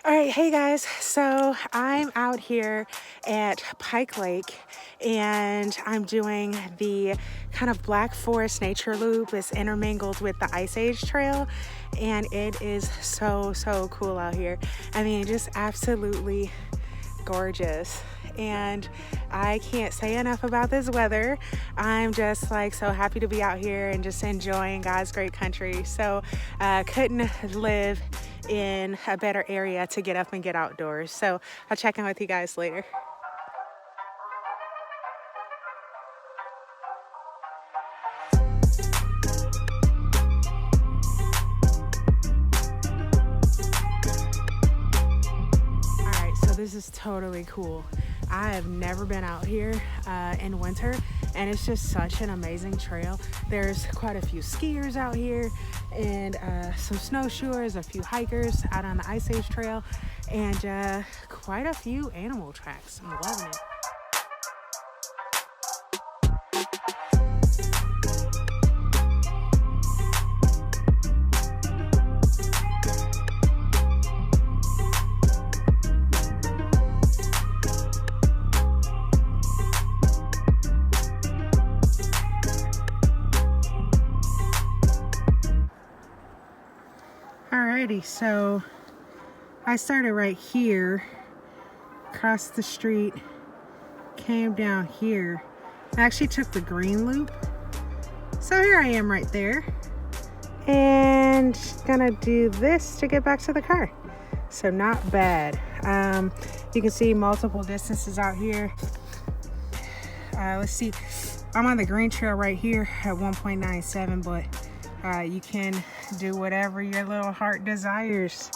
All right, hey guys, so I'm out here at Pike Lake and I'm doing the kind of Black Forest nature loop. It's intermingled with the Ice Age trail and it is so cool out here. I mean, just absolutely gorgeous. And I can't say enough about this weather. I'm just like so happy to be out here and just enjoying God's great country. So couldn't live in a better area to get up and get outdoors. So I'll check in with you guys later. All right, so this is totally cool. I have never been out here in winter, and it's just such an amazing trail. There's quite a few skiers out here and some snowshoers, a few hikers out on the Ice Age trail, and quite a few animal tracks. I'm loving it. Alrighty, so I started right here, crossed the street, came down here. I actually took the green loop. So here I am right there. And gonna do this to get back to the car. So not bad. You can see multiple distances out here. Let's see, I'm on the green trail right here at 1.97, but you can do whatever your little heart desires.